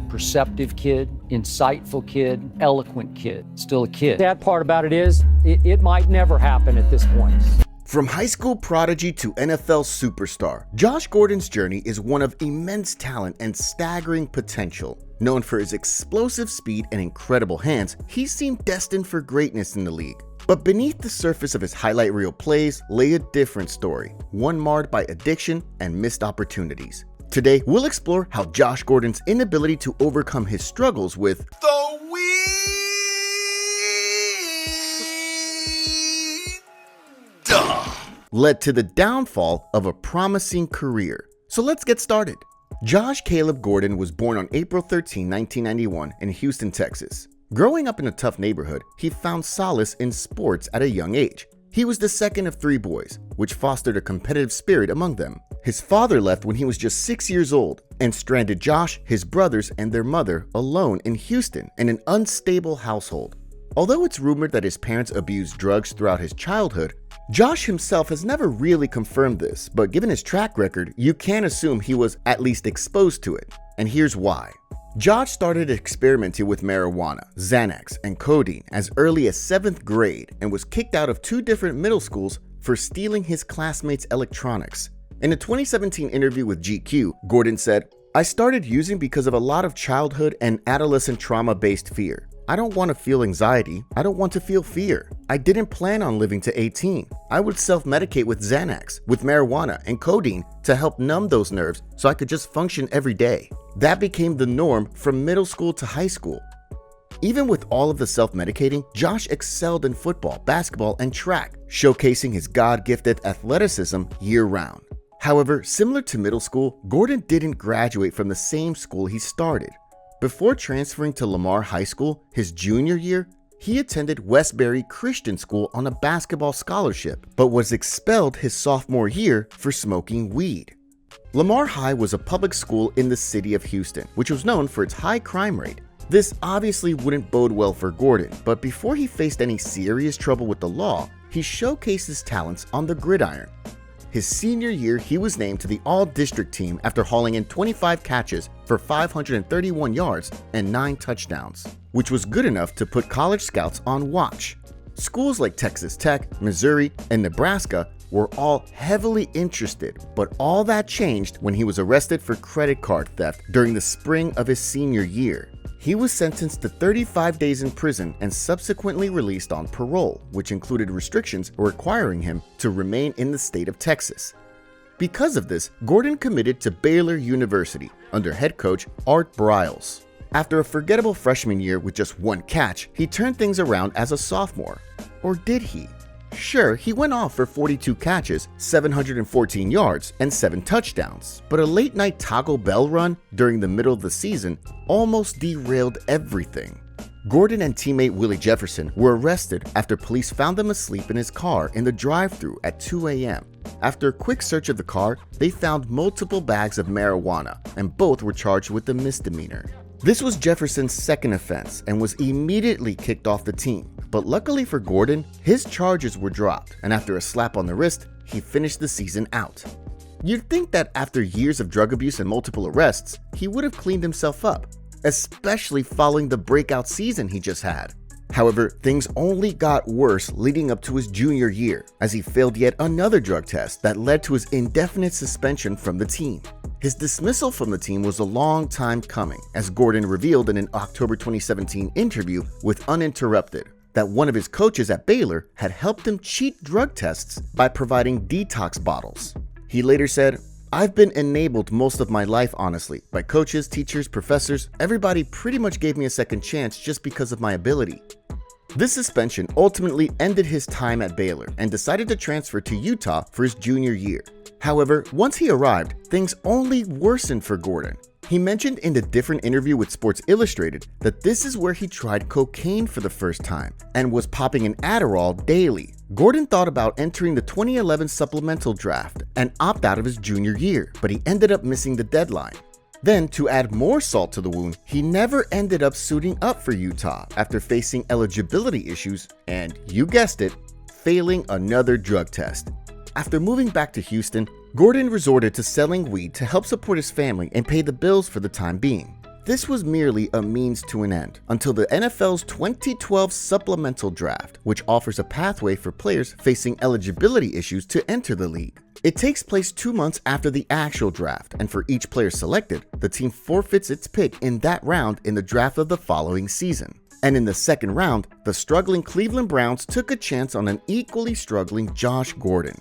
perceptive kid, insightful kid, eloquent kid, still a kid. Sad part about it is, it might never happen at this point. From high school prodigy to NFL superstar, Josh Gordon's journey is one of immense talent and staggering potential. Known for his explosive speed and incredible hands, he seemed destined for greatness in the league. But beneath the surface of his highlight reel plays lay a different story, one marred by addiction and missed opportunities. Today, we'll explore how Josh Gordon's inability to overcome his struggles with the weed led to the downfall of a promising career. So let's get started. Josh Caleb Gordon was born on April 13, 1991 in Houston, Texas. Growing up in a tough neighborhood, he found solace in sports at a young age. He was the second of three boys, which fostered a competitive spirit among them. His father left when he was just 6 years old and stranded Josh, his brothers, and their mother alone in Houston in an unstable household. Although it's rumored that his parents abused drugs throughout his childhood, Josh himself has never really confirmed this, but given his track record, you can assume he was at least exposed to it. And here's why. Josh started experimenting with marijuana, Xanax, and codeine as early as 7th grade and was kicked out of 2 different middle schools for stealing his classmates' electronics. In a 2017 interview with GQ, Gordon said, "I started using because of a lot of childhood and adolescent trauma-based fear. I don't want to feel anxiety. I don't want to feel fear. I didn't plan on living to 18. I would self-medicate with Xanax, with marijuana, and codeine to help numb those nerves so I could just function every day. That became the norm from middle school to high school." Even with all of the self-medicating, Josh excelled in football, basketball, and track, showcasing his God-gifted athleticism year-round. However, similar to middle school, Gordon didn't graduate from the same school he started. Before transferring to Lamar High School his junior year, he attended Westbury Christian School on a basketball scholarship, but was expelled his sophomore year for smoking weed. Lamar High was a public school in the city of Houston, which was known for its high crime rate. This obviously wouldn't bode well for Gordon, but before he faced any serious trouble with the law, he showcased his talents on the gridiron. His senior year, he was named to the All-District team after hauling in 25 catches for 531 yards and 9 touchdowns, which was good enough to put college scouts on watch. Schools like Texas Tech, Missouri, and Nebraska were all heavily interested, but all that changed when he was arrested for credit card theft during the spring of his senior year. He was sentenced to 35 days in prison and subsequently released on parole, which included restrictions requiring him to remain in the state of Texas. Because of this, Gordon committed to Baylor University under head coach Art Briles. After a forgettable freshman year with just 1 catch, he turned things around as a sophomore. Or did he? Sure, he went off for 42 catches, 714 yards, and 7 touchdowns, but a late-night Taco Bell run during the middle of the season almost derailed everything. Gordon and teammate Willie Jefferson were arrested after police found them asleep in his car in the drive-thru at 2 a.m. After a quick search of the car, they found multiple bags of marijuana, and both were charged with a misdemeanor. This was Jefferson's second offense and was immediately kicked off the team. But luckily for Gordon, his charges were dropped, and after a slap on the wrist, he finished the season out. You'd think that after years of drug abuse and multiple arrests, he would have cleaned himself up, especially following the breakout season he just had. However, things only got worse leading up to his junior year, as he failed yet another drug test that led to his indefinite suspension from the team. His dismissal from the team was a long time coming, as Gordon revealed in an October 2017 interview with Uninterrupted that one of his coaches at Baylor had helped him cheat drug tests by providing detox bottles. He later said, "I've been enabled most of my life, honestly, by coaches, teachers, professors. Everybody pretty much gave me a second chance just because of my ability." This suspension ultimately ended his time at Baylor and decided to transfer to Utah for his junior year. However, once he arrived, things only worsened for Gordon. He mentioned in a different interview with Sports Illustrated that this is where he tried cocaine for the first time and was popping an Adderall daily. Gordon thought about entering the 2011 supplemental draft and opt out of his junior year, but he ended up missing the deadline. Then, to add more salt to the wound, he never ended up suiting up for Utah after facing eligibility issues and, you guessed it, failing another drug test. After moving back to Houston, Gordon resorted to selling weed to help support his family and pay the bills for the time being. this was merely a means to an end until the NFL's 2012 supplemental draft, which offers a pathway for players facing eligibility issues to enter the league. It takes place 2 months after the actual draft, and for each player selected, the team forfeits its pick in that round in the draft of the following season. And in the second round, the struggling Cleveland Browns took a chance on an equally struggling Josh Gordon.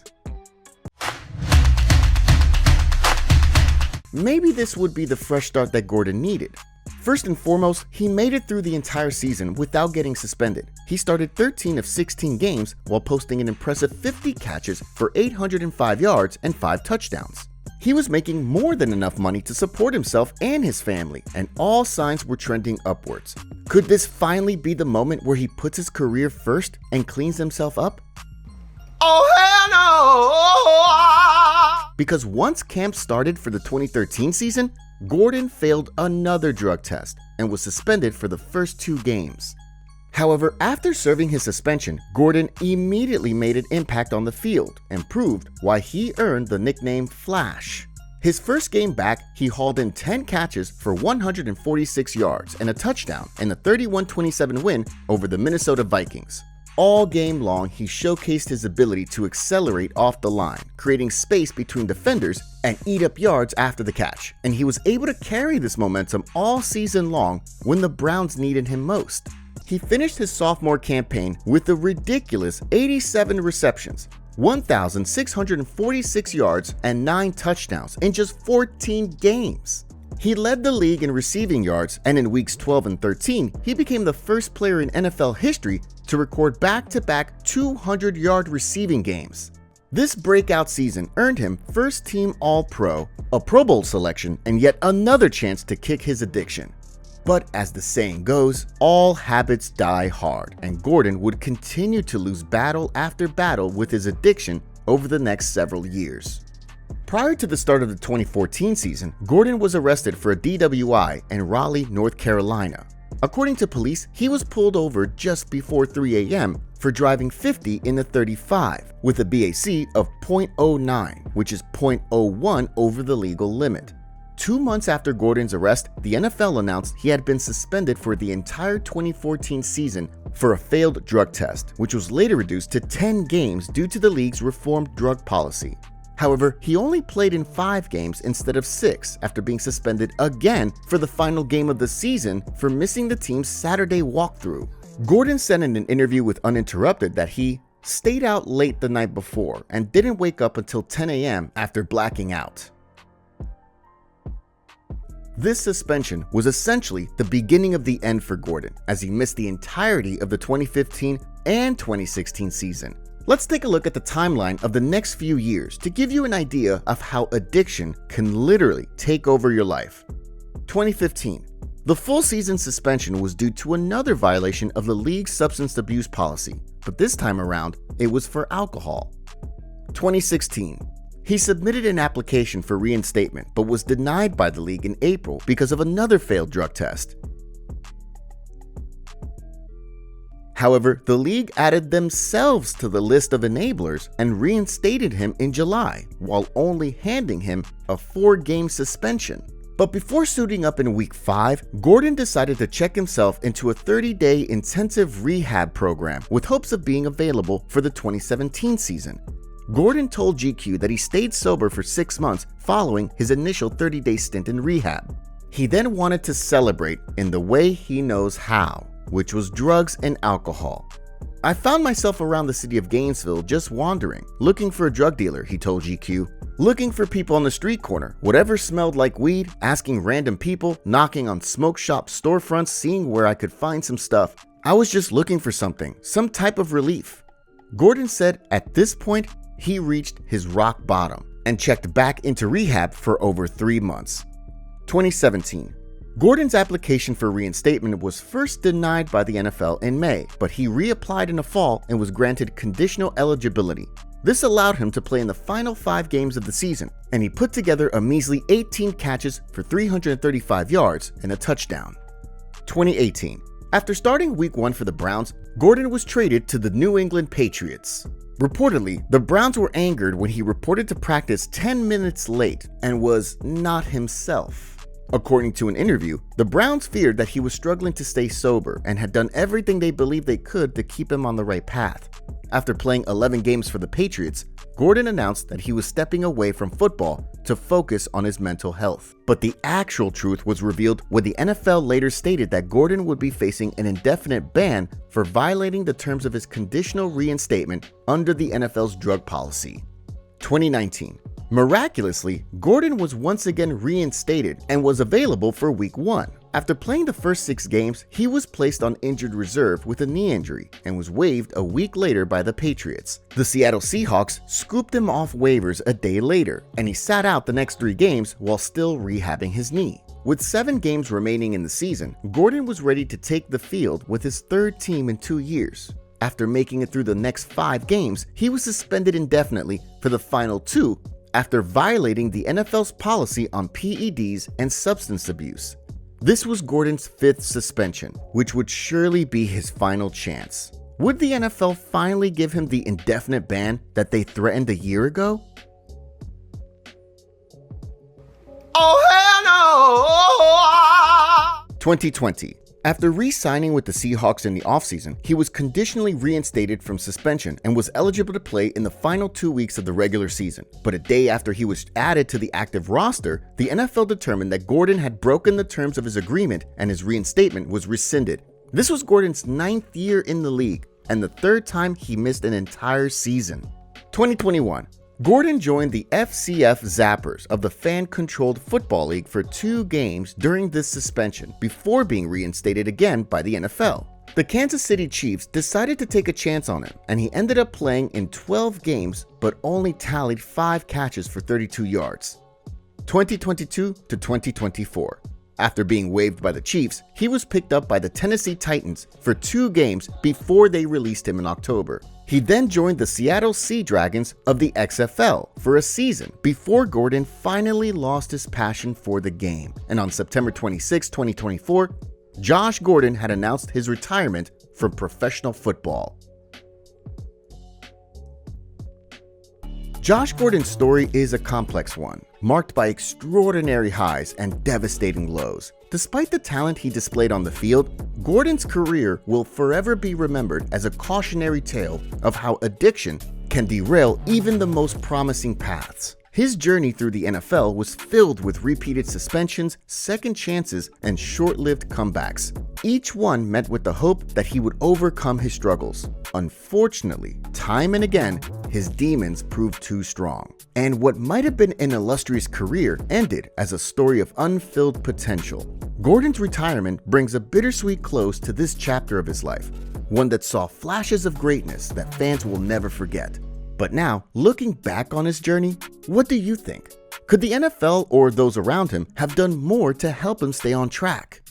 Maybe this would be the fresh start that Gordon needed. First and foremost, he made it through the entire season without getting suspended. He started 13 of 16 games while posting an impressive 50 catches for 805 yards and 5 touchdowns. He was making more than enough money to support himself and his family, and all signs were trending upwards. Could this finally be the moment where he puts his career first and cleans himself up? Oh, hell no! Because once camp started for the 2013 season, Gordon failed another drug test and was suspended for the first 2 games. However, after serving his suspension, Gordon immediately made an impact on the field and proved why he earned the nickname Flash. His first game back, he hauled in 10 catches for 146 yards and a touchdown in a 31-27 win over the Minnesota Vikings. All game long, he showcased his ability to accelerate off the line, creating space between defenders and eat up yards after the catch, and he was able to carry this momentum all season long when the Browns needed him most. He finished his sophomore campaign with a ridiculous 87 receptions, 1,646 yards, and 9 touchdowns in just 14 games. He led the league in receiving yards, and in weeks 12 and 13, he became the first player in NFL history to record back-to-back 200-yard receiving games. This breakout season earned him first-team All-Pro, a Pro Bowl selection, and yet another chance to kick his addiction. But as the saying goes, all habits die hard, and Gordon would continue to lose battle after battle with his addiction over the next several years. Prior to the start of the 2014 season, Gordon was arrested for a DWI in Raleigh, North Carolina. According to police, he was pulled over just before 3 a.m. for driving 50 in a 35 with a BAC of .09, which is .01 over the legal limit. 2 months after Gordon's arrest, the NFL announced he had been suspended for the entire 2014 season for a failed drug test, which was later reduced to 10 games due to the league's reformed drug policy. However, he only played in 5 games instead of 6 after being suspended again for the final game of the season for missing the team's Saturday walkthrough. Gordon said in an interview with Uninterrupted that he stayed out late the night before and didn't wake up until 10 a.m. after blacking out. This suspension was essentially the beginning of the end for Gordon, as he missed the entirety of the 2015 and 2016 season. Let's take a look at the timeline of the next few years to give you an idea of how addiction can literally take over your life. 2015. The full season suspension was due to another violation of the league's substance abuse policy, but this time around, it was for alcohol. 2016. He submitted an application for reinstatement but was denied by the league in April because of another failed drug test. However, the league added themselves to the list of enablers and reinstated him in July, while only handing him a 4-game suspension. But before suiting up in week 5, Gordon decided to check himself into a 30-day intensive rehab program with hopes of being available for the 2017 season. Gordon told GQ that he stayed sober for 6 months following his initial 30-day stint in rehab. He then wanted to celebrate in the way he knows how, which was drugs and alcohol. I found myself around the city of Gainesville just wandering, looking for a drug dealer, he told GQ. Looking for people on the street corner, whatever smelled like weed, asking random people, knocking on smoke shop storefronts, seeing where I could find some stuff. I was just looking for something, some type of relief. Gordon said at this point, he reached his rock bottom and checked back into rehab for over 3 months. 2017. Gordon's application for reinstatement was first denied by the NFL in May, but he reapplied in the fall and was granted conditional eligibility. This allowed him to play in the final 5 games of the season, and he put together a measly 18 catches for 335 yards and a touchdown. 2018. After starting week 1 for the Browns, Gordon was traded to the New England Patriots. Reportedly, the Browns were angered when he reported to practice 10 minutes late and was not himself. According to an interview, the Browns feared that he was struggling to stay sober and had done everything they believed they could to keep him on the right path. After playing 11 games for the Patriots, Gordon announced that he was stepping away from football to focus on his mental health. But the actual truth was revealed when the NFL later stated that Gordon would be facing an indefinite ban for violating the terms of his conditional reinstatement under the NFL's drug policy. 2019. Miraculously, Gordon was once again reinstated and was available for Week 1. After playing the first 6 games, he was placed on injured reserve with a knee injury and was waived a week later by the Patriots. The Seattle Seahawks scooped him off waivers a day later, and he sat out the next 3 games while still rehabbing his knee. With 7 games remaining in the season, Gordon was ready to take the field with his 3rd team in 2 years. After making it through the next 5 games, he was suspended indefinitely for the final 2 after violating the NFL's policy on PEDs and substance abuse. This was Gordon's 5th suspension, which would surely be his final chance. Would the NFL finally give him the indefinite ban that they threatened a year ago? Oh, hell no! 2020. After re-signing with the Seahawks in the offseason, he was conditionally reinstated from suspension and was eligible to play in the final 2 weeks of the regular season. But a day after he was added to the active roster, the NFL determined that Gordon had broken the terms of his agreement and his reinstatement was rescinded. This was Gordon's 9th year in the league and the 3rd time he missed an entire season. 2021. Gordon joined the FCF Zappers of the Fan-Controlled Football League for 2 games during this suspension before being reinstated again by the NFL. The Kansas City Chiefs decided to take a chance on him, and he ended up playing in 12 games but only tallied 5 catches for 32 yards. 2022 to 2024. After being waived by the Chiefs, he was picked up by the Tennessee Titans for 2 games before they released him in October. He then joined the Seattle Sea Dragons of the XFL for a season before Gordon finally lost his passion for the game. And on September 26, 2024, Josh Gordon had announced his retirement from professional football. Josh Gordon's story is a complex one, marked by extraordinary highs and devastating lows. Despite the talent he displayed on the field, Gordon's career will forever be remembered as a cautionary tale of how addiction can derail even the most promising paths. His journey through the NFL was filled with repeated suspensions, second chances, and short-lived comebacks, each one met with the hope that he would overcome his struggles. Unfortunately, time and again, his demons proved too strong. And what might have been an illustrious career ended as a story of unfilled potential. Gordon's retirement brings a bittersweet close to this chapter of his life, one that saw flashes of greatness that fans will never forget. But now, looking back on his journey, what do you think? Could the NFL or those around him have done more to help him stay on track?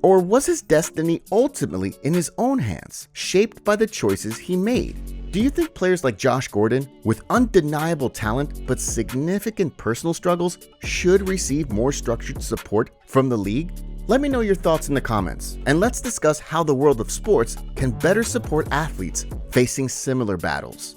Or was his destiny ultimately in his own hands, shaped by the choices he made? Do you think players like Josh Gordon, with undeniable talent but significant personal struggles, should receive more structured support from the league? Let me know your thoughts in the comments, and let's discuss how the world of sports can better support athletes facing similar battles.